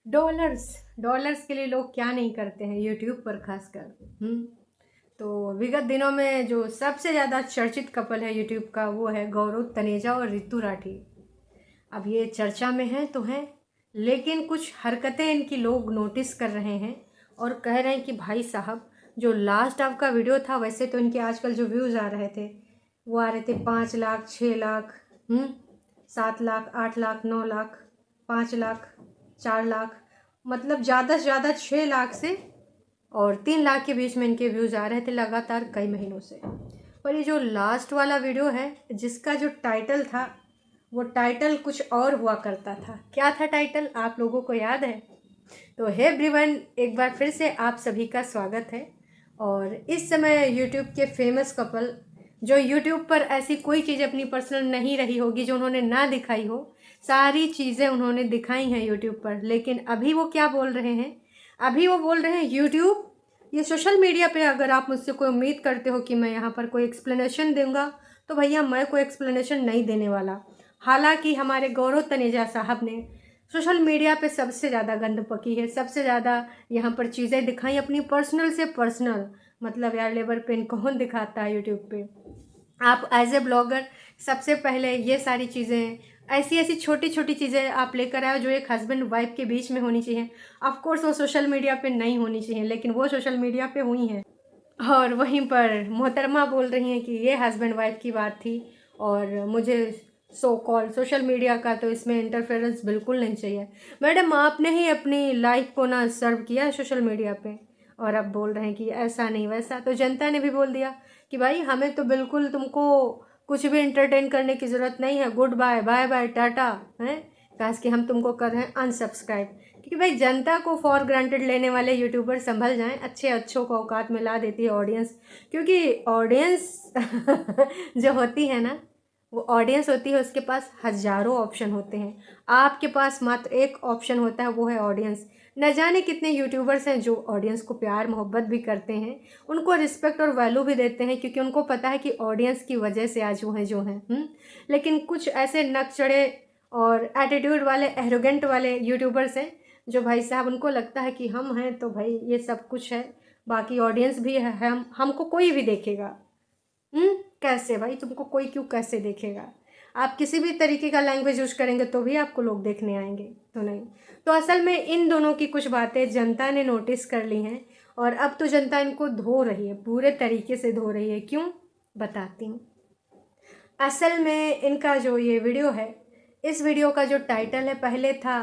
Dollars dollars के लिए लोग क्या नहीं करते हैं यूट्यूब पर खासकर। तो विगत दिनों में जो सबसे ज़्यादा चर्चित कपल है यूट्यूब का वो है गौरव तनेजा और ऋतु राठी। अब ये चर्चा में हैं तो हैं, लेकिन कुछ हरकतें इनकी लोग नोटिस कर रहे हैं और कह रहे हैं कि भाई साहब, जो लास्ट आपका वीडियो था, वैसे तो इनके आजकल जो व्यूज़ आ रहे थे वो आ रहे थे 5 लाख, 6 लाख, 7 लाख, 8 लाख, 9 लाख, 5 लाख, 4 लाख, मतलब ज़्यादा से ज़्यादा 6 लाख से और 3 लाख के बीच में इनके व्यूज़ आ रहे थे लगातार कई महीनों से। पर ये जो लास्ट वाला वीडियो है जिसका जो टाइटल था, वो टाइटल कुछ और हुआ करता था। क्या था टाइटल, आप लोगों को याद है? तो हे एवरीवन, एक बार फिर से आप सभी का स्वागत है। और इस समय यूट्यूब के फेमस कपल, जो यूट्यूब पर ऐसी कोई चीज़ अपनी पर्सनल नहीं रही होगी जो उन्होंने ना दिखाई हो, सारी चीज़ें उन्होंने दिखाई हैं यूट्यूब पर। लेकिन अभी वो क्या बोल रहे हैं? अभी वो बोल रहे हैं यूट्यूब, ये सोशल मीडिया पे अगर आप मुझसे कोई उम्मीद करते हो कि मैं यहाँ पर कोई एक्सप्लेनेशन दूंगा, तो भैया मैं कोई एक्सप्लेनेशन नहीं देने वाला। हालांकि हमारे गौरव तनेजा साहब ने सोशल मीडिया पे सबसे ज़्यादा गंद पकी है, सबसे ज़्यादा यहाँ पर चीज़ें दिखाई अपनी पर्सनल से पर्सनल। मतलब यार, लेबर पेन कौन दिखाता है यूट्यूब पे? आप एज ए ब्लॉगर सबसे पहले ये सारी चीज़ें, ऐसी ऐसी छोटी छोटी चीज़ें आप लेकर आए जो एक हस्बैंड वाइफ के बीच में होनी चाहिए। ऑफ कोर्स वो सोशल मीडिया पे नहीं होनी चाहिए, लेकिन वो सोशल मीडिया पे हुई हैं। और वहीं पर मोहतरमा बोल रही हैं कि ये हस्बैंड वाइफ की बात थी और मुझे सो कॉल सोशल मीडिया का तो इसमें इंटरफेरेंस बिल्कुल नहीं चाहिए। मैडम, आपने ही अपनी लाइफ को ना सर्व किया है सोशल मीडिया पे, और अब बोल रहे हैं कि ऐसा नहीं वैसा। तो जनता ने भी बोल दिया कि भाई हमें तो बिल्कुल तुमको कुछ भी इंटरटेन करने की ज़रूरत नहीं है, good bye, bye bye, tata हैं। काश कि हम तुमको कर रहे हैं अनसब्सक्राइब। क्योंकि भाई जनता को फॉर ग्रांटेड लेने वाले यूट्यूबर संभल जाएं, अच्छे अच्छों को औकात में ला देती है ऑडियंस। क्योंकि ऑडियंस जो होती है ना, वो ऑडियंस होती है, उसके पास हज़ारों ऑप्शन होते हैं। आपके पास मात्र एक ऑप्शन होता है, वो है ऑडियंस। न जाने कितने यूट्यूबर्स हैं जो ऑडियंस को प्यार मोहब्बत भी करते हैं, उनको रिस्पेक्ट और वैल्यू भी देते हैं, क्योंकि उनको पता है कि ऑडियंस की वजह से आज वो हैं जो हैं। लेकिन कुछ ऐसे नकचढ़े और एटीट्यूड वाले, एरोगेंट वाले यूट्यूबर्स हैं जो भाई साहब, उनको लगता है कि हम हैं तो भाई ये सब कुछ है, बाकी ऑडियंस भी है, हमको कोई भी देखेगा। कैसे भाई, तुमको कोई क्यों कैसे देखेगा? आप किसी भी तरीके का लैंग्वेज यूज करेंगे तो भी आपको लोग देखने आएंगे, तो नहीं। तो असल में इन दोनों की कुछ बातें जनता ने नोटिस कर ली हैं और अब तो जनता इनको धो रही है, पूरे तरीके से धो रही है। क्यों, बताती हूँ। असल में इनका जो ये वीडियो है, इस वीडियो का जो टाइटल है पहले था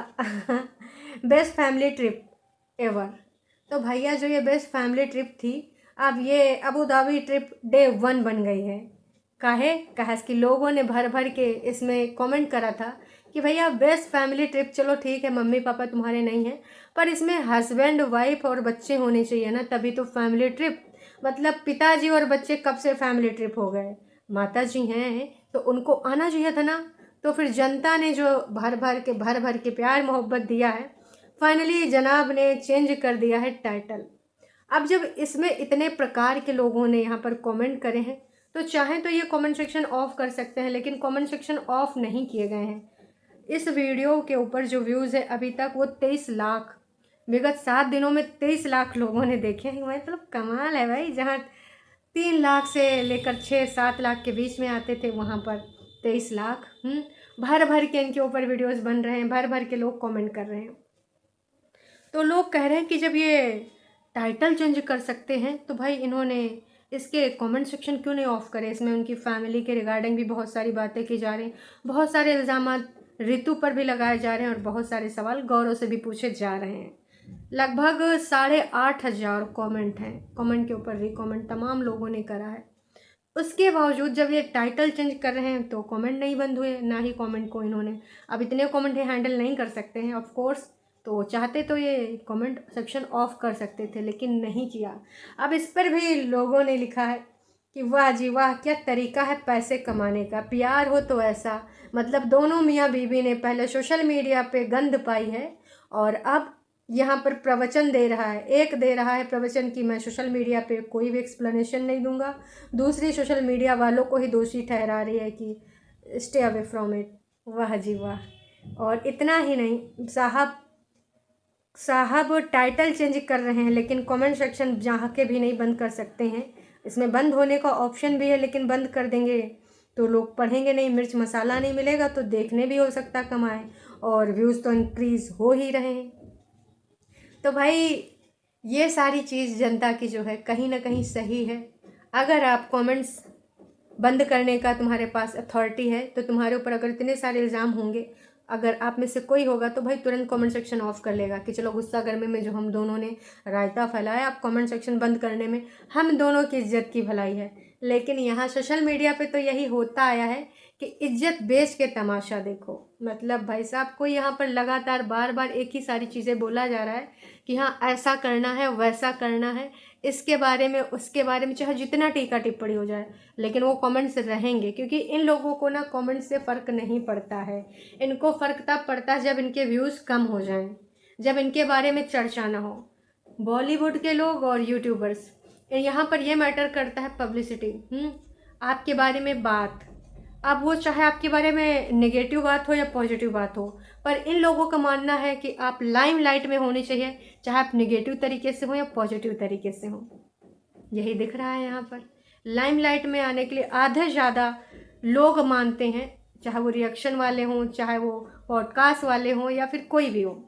बेस्ट फैमिली ट्रिप एवर। तो भैया जो ये बेस्ट फैमिली ट्रिप थी, अब ये अबू धाबी ट्रिप डे 1 बन गई है। काहे कहा कि लोगों ने भर भर के इसमें कमेंट करा था कि भैया बेस्ट फैमिली ट्रिप, चलो ठीक है मम्मी पापा तुम्हारे नहीं हैं, पर इसमें हस्बैंड वाइफ और बच्चे होने चाहिए ना, तभी तो फैमिली ट्रिप। मतलब पिताजी और बच्चे कब से फैमिली ट्रिप हो गए? माता जी हैं तो उनको आना चाहिए था ना। तो फिर जनता ने जो भर भर के प्यार मोहब्बत दिया है, फाइनली जनाब ने चेंज कर दिया है टाइटल। अब जब इसमें इतने प्रकार के लोगों ने यहाँ पर कमेंट करे हैं, तो चाहें तो ये कमेंट सेक्शन ऑफ कर सकते हैं, लेकिन कमेंट सेक्शन ऑफ नहीं किए गए हैं। इस वीडियो के ऊपर जो व्यूज़ है अभी तक वो 23 लाख, विगत 7 दिनों में 23 लाख लोगों ने देखे हैं। मतलब कमाल है भाई, जहाँ 3 लाख से लेकर 6-7 लाख के बीच में आते थे, वहाँ पर 23 लाख। भर भर के इनके ऊपर वीडियोस बन रहे हैं, भर भर के लोग कमेंट कर रहे हैं। तो लोग कह रहे हैं कि जब ये टाइटल चेंज कर सकते हैं तो भाई इन्होंने इसके कमेंट सेक्शन क्यों नहीं ऑफ करे? इसमें उनकी फैमिली के रिगार्डिंग भी बहुत सारी बातें की जा रही हैं, बहुत सारे इल्ज़ाम ऋतु पर भी लगाए जा रहे हैं और बहुत सारे सवाल गौरव से भी पूछे जा रहे हैं। लगभग 8,500 कमेंट हैं, कमेंट के ऊपर रिकमेंट तमाम लोगों ने करा है। उसके बावजूद जब ये टाइटल चेंज कर रहे हैं तो कमेंट नहीं बंद हुए, ना ही कमेंट को इन्होंने, अब इतने कमेंट हैंडल नहीं कर सकते हैं ऑफ कोर्स, तो चाहते तो ये कमेंट सेक्शन ऑफ कर सकते थे, लेकिन नहीं किया। अब इस पर भी लोगों ने लिखा है कि वाह जी वाह, क्या तरीका है पैसे कमाने का, प्यार हो तो ऐसा। मतलब दोनों मियाँ बीवी ने पहले सोशल मीडिया पे गंद पाई है और अब यहाँ पर प्रवचन दे रहा है। एक दे रहा है प्रवचन कि मैं सोशल मीडिया पे कोई भी एक्सप्लेनेशन नहीं दूंगा, दूसरी सोशल मीडिया वालों को ही दोषी ठहरा रही है कि स्टे अवे फ्रॉम इट। वाह जी वाह। और इतना ही नहीं साहब, साहब टाइटल चेंज कर रहे हैं, लेकिन कमेंट सेक्शन जहाँ के भी नहीं बंद कर सकते हैं। इसमें बंद होने का ऑप्शन भी है, लेकिन बंद कर देंगे तो लोग पढ़ेंगे नहीं, मिर्च मसाला नहीं मिलेगा तो देखने भी हो सकता कम आए, और व्यूज़ तो इंक्रीज़ हो ही रहे हैं। तो भाई ये सारी चीज़ जनता की जो है कहीं ना कहीं सही है। अगर आप कमेंट्स बंद करने का तुम्हारे पास अथॉरिटी है, तो तुम्हारे ऊपर अगर इतने सारे इल्ज़ाम होंगे, अगर आप में से कोई होगा तो भाई तुरंत कमेंट सेक्शन ऑफ कर लेगा कि चलो गुस्सा गर्मी में जो हम दोनों ने रायता फैलाया, आप कमेंट सेक्शन बंद करने में हम दोनों की इज्जत की भलाई है। लेकिन यहाँ सोशल मीडिया पे तो यही होता आया है कि इज्जत बेच के तमाशा देखो। मतलब भाई साहब कोई यहाँ पर लगातार बार बार एक ही सारी चीज़ें बोला जा रहा है कि हाँ ऐसा करना है, वैसा करना है, इसके बारे में उसके बारे में, चाहे जितना टीका टिप्पणी हो जाए, लेकिन वो कमेंट्स रहेंगे। क्योंकि इन लोगों को ना कमेंट से फ़र्क नहीं पड़ता है। इनको फ़र्क तब पड़ता है जब इनके व्यूज़ कम हो जाएं, जब इनके बारे में चर्चा ना हो। बॉलीवुड के लोग और यूट्यूबर्स, यहाँ पर ये मैटर करता है पब्लिसिटी। आपके बारे में बात, अब वो चाहे आपके बारे में नेगेटिव बात हो या पॉजिटिव बात हो, पर इन लोगों का मानना है कि आप लाइमलाइट में होने चाहिए, चाहे आप नेगेटिव तरीके से हो या पॉजिटिव तरीके से हो। यही दिख रहा है यहाँ पर। लाइमलाइट में आने के लिए आधे ज़्यादा लोग मानते हैं, चाहे वो रिएक्शन वाले हों, चाहे वो पॉडकास्ट वाले हों, या फिर कोई भी हो,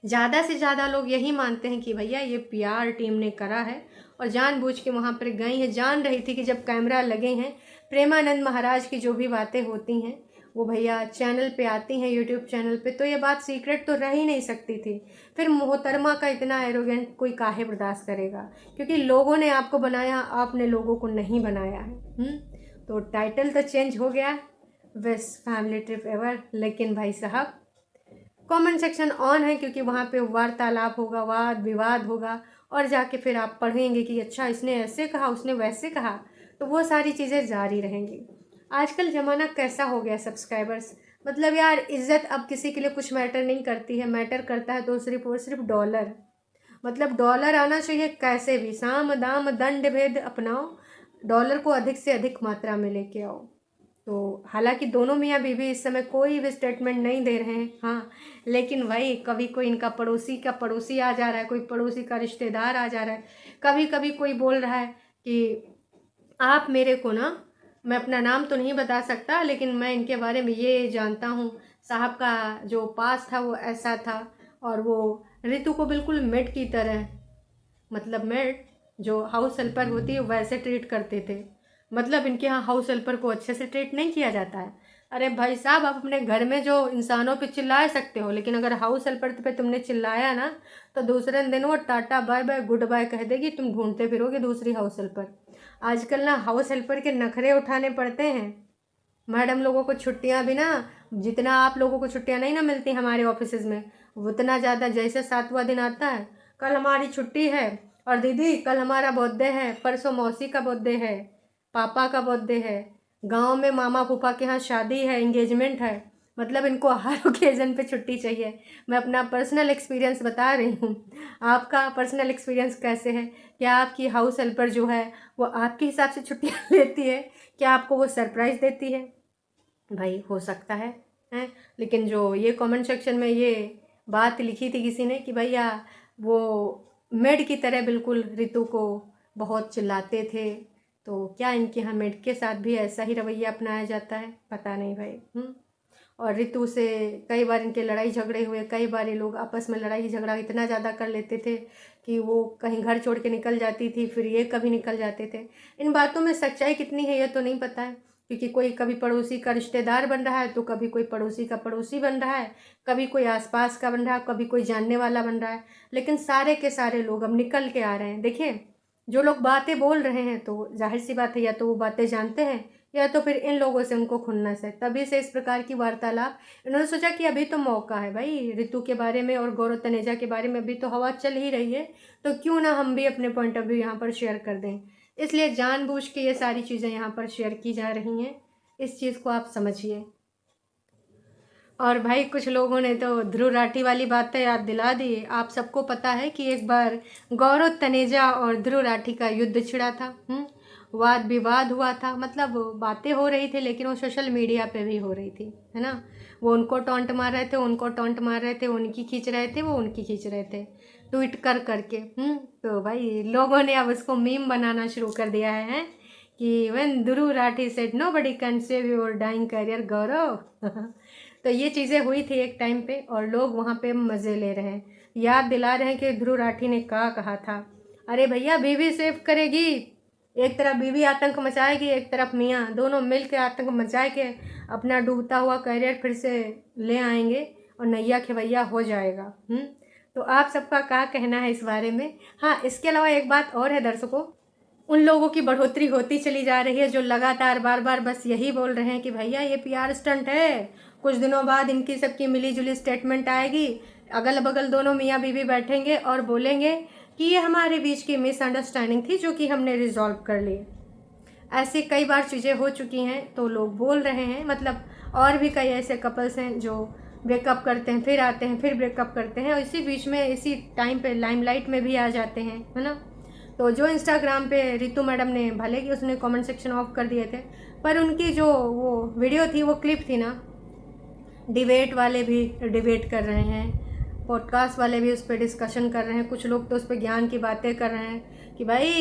ज़्यादा से ज़्यादा लोग यही मानते हैं कि भैया ये पीआर टीम ने करा है और जानबूझ के वहाँ पर गई हैं। जान रही थी कि जब कैमरा लगे हैं, प्रेमानंद महाराज की जो भी बातें होती हैं वो भैया चैनल पे आती हैं, यूट्यूब चैनल पे, तो ये बात सीक्रेट तो रह ही नहीं सकती थी। फिर मोहतरमा का इतना एरोगेंट कोई काहे बर्दाश्त करेगा, क्योंकि लोगों ने आपको बनाया, आपने लोगों को नहीं बनाया है। तो टाइटल तो चेंज हो गया, बेस्ट फैमिली ट्रिप एवर, लेकिन भाई साहब कमेंट सेक्शन ऑन है, क्योंकि वहाँ पे वार्तालाप होगा, वाद विवाद होगा, और जाके फिर आप पढ़ेंगे कि अच्छा इसने ऐसे कहा, उसने वैसे कहा, तो वो सारी चीज़ें जारी रहेंगी। आजकल ज़माना कैसा हो गया सब्सक्राइबर्स, मतलब यार इज़्ज़त अब किसी के लिए कुछ मैटर नहीं करती है, मैटर करता है तो सिर्फ और सिर्फ डॉलर। मतलब डॉलर आना चाहिए कैसे भी, साम दाम दंड भेद अपनाओ, डॉलर को अधिक से अधिक मात्रा में लेके आओ। तो हालांकि दोनों मियाँ बीवी इस समय कोई भी स्टेटमेंट नहीं दे रहे हैं, हाँ, लेकिन वही कभी कोई इनका पड़ोसी का पड़ोसी आ जा रहा है, कोई पड़ोसी का रिश्तेदार आ जा रहा है, कभी कभी कोई बोल रहा है कि आप मेरे को ना, मैं अपना नाम तो नहीं बता सकता, लेकिन मैं इनके बारे में ये जानता हूँ, साहब का जो पास था वो ऐसा था, और वो ऋतु को बिल्कुल मेड की तरह, मतलब मेड जो हाउस हेल्पर होती है वैसे ट्रीट करते थे। मतलब इनके यहाँ हाउस हेल्पर को अच्छे से ट्रीट नहीं किया जाता है। अरे भाई साहब, आप अपने घर में जो इंसानों पे चिल्ला सकते हो, लेकिन अगर हाउस हेल्पर पे तुमने चिल्लाया ना, तो दूसरे दिन वो tata bye bye good bye कह देगी, तुम ढूंढते फिरोगे दूसरी हाउस हेल्पर। आजकल ना हाउस हेल्पर के नखरे उठाने पड़ते हैं। मैडम लोगों को छुट्टियां भी ना, जितना आप लोगों को छुट्टियां नहीं ना मिलती हमारे ऑफिस में, उतना ज़्यादा, जैसे 7वां दिन आता है, कल हमारी छुट्टी है, और दीदी कल हमारा बर्थडे है, परसों मौसी का बर्थडे है, पापा का बर्थडे है, गांव में मामा फूफा के यहाँ शादी है, एंगेजमेंट है। मतलब इनको हर ओकेज़न पे छुट्टी चाहिए। मैं अपना पर्सनल एक्सपीरियंस बता रही हूँ। आपका पर्सनल एक्सपीरियंस कैसे है? क्या आपकी हाउस हेल्पर जो है वो आपके हिसाब से छुट्टियाँ लेती है? क्या आपको वो सरप्राइज़ देती है? भाई हो सकता है, हैं? लेकिन जो ये कमेंट सेक्शन में ये बात लिखी थी किसी ने कि भैया वो मेड की तरह बिल्कुल ऋतु को बहुत चिल्लाते थे, तो क्या इनके यहाँ मेड के साथ भी ऐसा ही रवैया अपनाया जाता है? पता नहीं भाई। और ऋतु से कई बार इनके लड़ाई झगड़े हुए, कई बार ये लोग आपस में लड़ाई झगड़ा इतना ज़्यादा कर लेते थे कि वो कहीं घर छोड़ के निकल जाती थी, फिर ये कभी निकल जाते थे। इन बातों में सच्चाई कितनी है ये तो नहीं पता है, क्योंकि कोई कभी पड़ोसी का रिश्तेदार बन रहा है, तो कभी कोई पड़ोसी का पड़ोसी बन रहा है, कभी कोई आसपास का बन रहा है, कभी कोई जानने वाला बन रहा है, लेकिन सारे के सारे लोग अब निकल के आ रहे हैं। देखिए, जो लोग बातें बोल रहे हैं तो जाहिर सी बात है, या तो वो बातें जानते हैं, या तो फिर इन लोगों से उनको खुन्नस है, तभी से इस प्रकार की वार्तालाप। इन्होंने सोचा कि अभी तो मौका है भाई, ऋतु के बारे में और गौरव तनेजा के बारे में अभी तो हवा चल ही रही है, तो क्यों ना हम भी अपने पॉइंट ऑफ व्यू यहाँ पर शेयर कर दें। इसलिए जानबूझ के ये सारी चीज़ें यहाँ पर शेयर की जा रही हैं, इस चीज़ को आप समझिए। और भाई कुछ लोगों ने तो ध्रुव राठी वाली बातें याद दिला दी। आप सबको पता है कि एक बार गौरव तनेजा और ध्रुव राठी का युद्ध छिड़ा था, वाद विवाद हुआ था, मतलब बातें हो रही थी, लेकिन वो सोशल मीडिया पे भी हो रही थी, है ना। वो उनको टॉन्ट मार रहे थे, उनको टॉन्ट मार रहे थे, उनकी खींच रहे थे, वो उनकी खींच रहे थे ट्वीट कर करके। तो भाई लोगों ने अब उसको मीम बनाना शुरू कर दिया है कि when Dhruv Rathee said nobody can save your dying career Gaurav. तो ये चीज़ें हुई थी एक टाइम पे और लोग वहाँ पे मज़े ले रहे हैं, याद दिला रहे हैं कि ध्रुव राठी ने क्या कहा था। अरे भैया बीवी सेव करेगी, एक तरफ बीवी आतंक मचाएगी, एक तरफ मियाँ, दोनों मिल के आतंक मचाए के अपना डूबता हुआ करियर फिर से ले आएंगे और नैया खेवैया हो जाएगा। तो आप सबका क्या कहना है इस बारे में। हाँ, इसके अलावा एक बात और है दर्शकों, उन लोगों की बढ़ोतरी होती चली जा रही है जो लगातार बार बार बस यही बोल रहे हैं कि भैया ये PR स्टंट है, कुछ दिनों बाद इनकी सबकी मिली जुली स्टेटमेंट आएगी, अगल बगल दोनों मियाँ बीवी बैठेंगे और बोलेंगे कि ये हमारे बीच की मिसअंडरस्टैंडिंग थी जो कि हमने रिजॉल्व कर ली। ऐसे कई बार चीज़ें हो चुकी हैं तो लोग बोल रहे हैं, मतलब और भी कई ऐसे कपल्स हैं जो ब्रेकअप करते हैं, फिर आते हैं, फिर ब्रेकअप करते हैं और इसी बीच में इसी टाइम पे लाइमलाइट में भी आ जाते हैं, है ना। तो जो इंस्टाग्राम पे रितु मैडम ने, भले कि उसने कमेंट सेक्शन ऑफ कर दिए थे, पर उनकी जो वो वीडियो थी, वो क्लिप थी ना, डिबेट वाले भी डिबेट कर रहे हैं, पॉडकास्ट वाले भी उस पर डिस्कशन कर रहे हैं, कुछ लोग तो उस पर ज्ञान की बातें कर रहे हैं कि भाई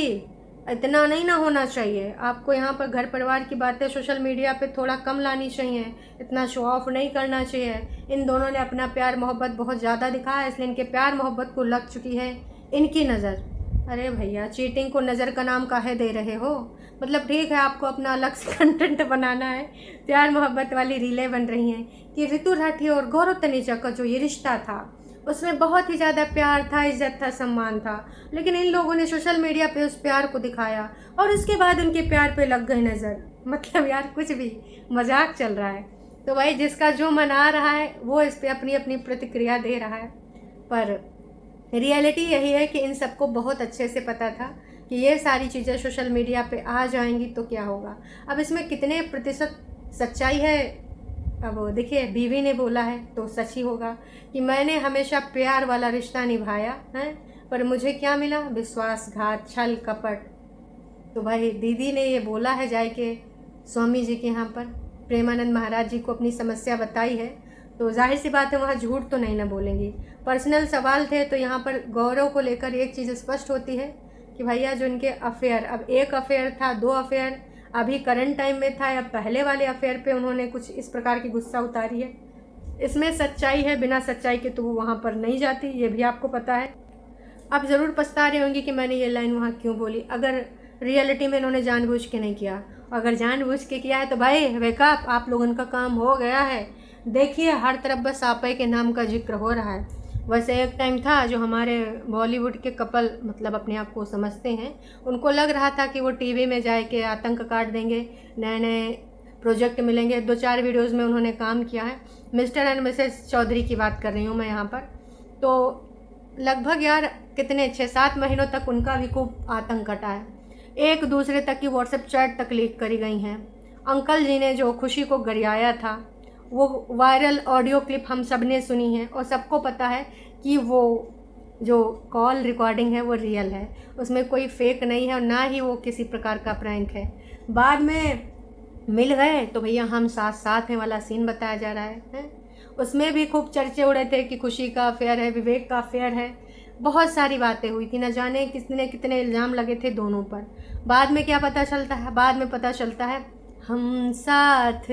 इतना नहीं ना होना चाहिए, आपको यहाँ पर घर परिवार की बातें सोशल मीडिया पे थोड़ा कम लानी चाहिए, इतना शो ऑफ नहीं करना चाहिए। इन दोनों ने अपना प्यार मोहब्बत बहुत ज़्यादा दिखाया, इसलिए इनके प्यार मोहब्बत को लग चुकी है इनकी नज़र। अरे भैया, चीटिंग को नज़र का नाम काहे दे रहे हो। मतलब ठीक है, आपको अपना अलग से कंटेंट बनाना है, प्यार मोहब्बत वाली रीलें बन रही हैं कि ऋतु राठी और गौरव तनेजा का जो ये रिश्ता था उसमें बहुत ही ज़्यादा प्यार था, इज्जत था, सम्मान था, लेकिन इन लोगों ने सोशल मीडिया पे उस प्यार को दिखाया और उसके बाद उनके प्यार पे लग गई नज़र। मतलब यार कुछ भी मजाक चल रहा है। तो भाई जिसका जो मन आ रहा है वो इस पर अपनी अपनी प्रतिक्रिया दे रहा है, पर रियलिटी यही है कि इन सबको बहुत अच्छे से पता था कि ये सारी चीज़ें सोशल मीडिया पे आ जाएंगी तो क्या होगा। अब इसमें कितने प्रतिशत सच्चाई है, अब देखिए, बीवी ने बोला है तो सच ही होगा कि मैंने हमेशा प्यार वाला रिश्ता निभाया है, पर मुझे क्या मिला, विश्वासघात, छल, कपट। तो भाई दीदी ने ये बोला है जाए के स्वामी जी के यहाँ पर, प्रेमानंद महाराज जी को अपनी समस्या बताई है, तो जाहिर सी बात है वहाँ झूठ तो नहीं ना बोलेंगी। पर्सनल सवाल थे तो यहाँ पर गौरव को लेकर एक चीज़ स्पष्ट होती है कि भैया जो इनके अफेयर, अब एक अफेयर था, 2 अफेयर अभी करंट टाइम में था, या पहले वाले अफेयर पे उन्होंने कुछ इस प्रकार की गुस्सा उतारी है। इसमें सच्चाई है, बिना सच्चाई के तो वो वहाँ पर नहीं जाती, ये भी आपको पता है। आप ज़रूर पछता रहे होंगे कि मैंने ये लाइन वहाँ क्यों बोली, अगर रियलिटी में इन्होंने जानबूझ के नहीं किया, अगर जानबूझ के किया है तो भाई वेकअप, आप लोगों का काम हो गया है। देखिए हर तरफ बस आपे के नाम का जिक्र हो रहा है। वैसे एक टाइम था जो हमारे बॉलीवुड के कपल, मतलब अपने आप को समझते हैं, उनको लग रहा था कि वो टीवी में जाए के आतंक काट देंगे, नए नए प्रोजेक्ट मिलेंगे। 2-4 वीडियोज़ में उन्होंने काम किया है। मिस्टर एंड मिसेस चौधरी की बात कर रही हूँ मैं यहाँ पर। तो लगभग यार कितने 6-7 महीनों तक उनका भी खूब आतंक कटा है, एक दूसरे तक की व्हाट्सएप चैट तक लीक करी गई हैं। अंकल जी ने जो खुशी को गरियाया था, वो वायरल ऑडियो क्लिप हम सब ने सुनी है और सबको पता है कि वो जो कॉल रिकॉर्डिंग है वो रियल है, उसमें कोई फेक नहीं है और ना ही वो किसी प्रकार का प्रैंक है। बाद में मिल गए तो भैया हम साथ साथ हैं वाला सीन बताया जा रहा है। उसमें भी खूब चर्चे उड़े थे कि खुशी का अफेयर है, विवेक का अफेयर है, बहुत सारी बातें हुई थी, न जाने कितने कितने इल्ज़ाम लगे थे दोनों पर। बाद में क्या पता चलता है, बाद में पता चलता है हम साथ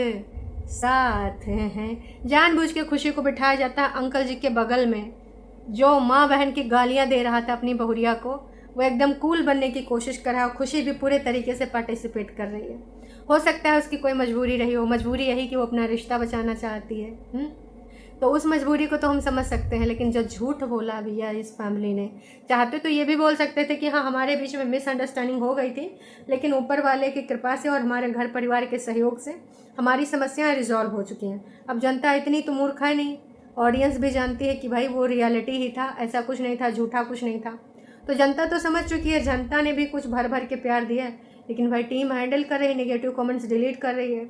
साथ हैं। जानबूझ के खुशी को बिठाया जाता है अंकल जी के बगल में, जो माँ बहन की गालियाँ दे रहा था अपनी बहुरिया को, वो एकदम कूल बनने की कोशिश कर रहा है और खुशी भी पूरे तरीके से पार्टिसिपेट कर रही है। हो सकता है उसकी कोई मजबूरी रही हो, मजबूरी यही कि वो अपना रिश्ता बचाना चाहती है। तो उस मजबूरी को तो हम समझ सकते हैं, लेकिन जो झूठ बोला भैया इस फैमिली ने, चाहते तो ये भी बोल सकते थे कि हाँ हमारे बीच में मिसअंडरस्टैंडिंग हो गई थी, लेकिन ऊपर वाले की कृपा से और हमारे घर परिवार के सहयोग से हमारी समस्याएं रिजॉल्व हो चुकी हैं। अब जनता इतनी तो मूर्ख है नहीं, ऑडियंस भी जानती है कि भाई वो रियलिटी ही था, ऐसा कुछ नहीं था, झूठा कुछ नहीं था। तो जनता तो समझ चुकी है, जनता ने भी कुछ भर भर के प्यार दिया है, लेकिन भाई टीम हैंडल कर रही है, नेगेटिव कमेंट्स डिलीट कर रही है,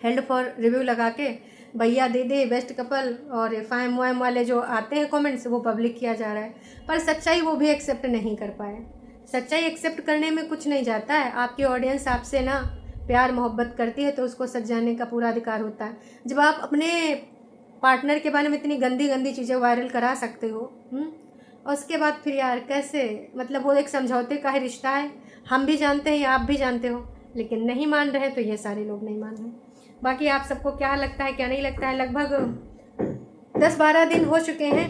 हेल्ड फॉर रिव्यू लगा के भैया दीदी बेस्ट कपल और FIM वाले जो आते हैं कमेंट्स वो पब्लिक किया जा रहा है, पर सच्चाई वो भी एक्सेप्ट नहीं कर पाए। सच्चाई एक्सेप्ट करने में कुछ नहीं जाता है, आपकी ऑडियंस आपसे ना प्यार मोहब्बत करती है तो उसको सच जानने का पूरा अधिकार होता है। जब आप अपने पार्टनर के बारे में इतनी गंदी गंदी चीज़ें वायरल करा सकते हो। और उसके बाद फिर यार कैसे, मतलब वो एक समझौते का ही रिश्ता है, हम भी जानते हैं या आप भी जानते हो, लेकिन नहीं मान रहे, तो ये सारे लोग नहीं मान रहे। बाकी आप सबको क्या लगता है क्या नहीं लगता है? लगभग 10-12 दिन हो चुके हैं,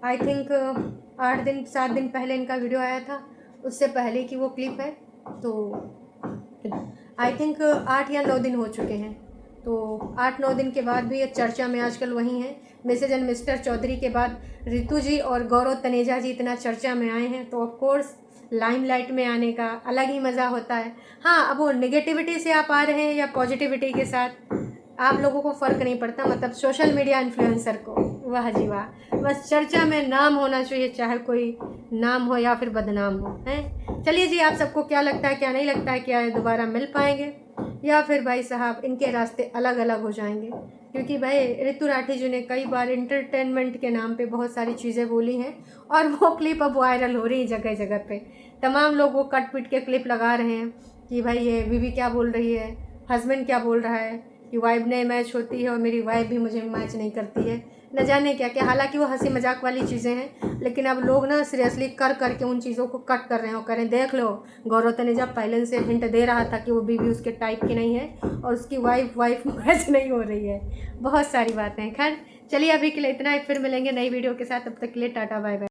आई थिंक 8-7 दिन पहले इनका वीडियो आया था, उससे पहले की वो क्लिप है, तो आई थिंक 8 या 9 दिन हो चुके हैं। तो 8-9 दिन के बाद भी ये चर्चा में आजकल वही हैं। मिसेज एंड मिस्टर चौधरी के बाद रितु जी और गौरव तनेजा जी इतना चर्चा में आए हैं, तो ऑफ कोर्स लाइमलाइट में आने का अलग ही मज़ा होता है। हाँ, अब वो नेगेटिविटी से आप आ रहे हैं या पॉजिटिविटी के साथ, आप लोगों को फ़र्क नहीं पड़ता, मतलब सोशल मीडिया इन्फ्लुएंसर को, वाह जी वाह, बस चर्चा में नाम होना चाहिए, चाहे कोई नाम हो या फिर बदनाम हो, हैं। चलिए जी, आप सबको क्या लगता है क्या नहीं लगता है, क्या दोबारा मिल पाएंगे या फिर भाई साहब इनके रास्ते अलग अलग हो जाएंगे? क्योंकि भाई रितु राठी जी ने कई बार इंटरटेनमेंट के नाम पे बहुत सारी चीज़ें बोली हैं, और वो क्लिप अब वायरल हो रही है जगह जगह पे। तमाम लोग वो कट पिट के क्लिप लगा रहे हैं कि भाई ये बीवी क्या बोल रही है, हस्बैंड क्या बोल रहा है, कि वाइफ नहीं मैच होती है और मेरी वाइफ भी मुझे मैच नहीं करती है, न जाने क्या क्या। हालांकि वो हंसी मजाक वाली चीज़ें हैं, लेकिन अब लोग ना सीरियसली कर करके उन चीज़ों को कट कर रहे हैं और करें। देख लो, गौरव तनेजा पहले से हिंट दे रहा था कि वो बीवी उसके टाइप की नहीं है और उसकी वाइफ मैच नहीं हो रही है। बहुत सारी बातें हैं। खैर चलिए, अभी के लिए इतना ही, फिर मिलेंगे नई वीडियो के साथ, तब तक के लिए टाटा बाय बाय।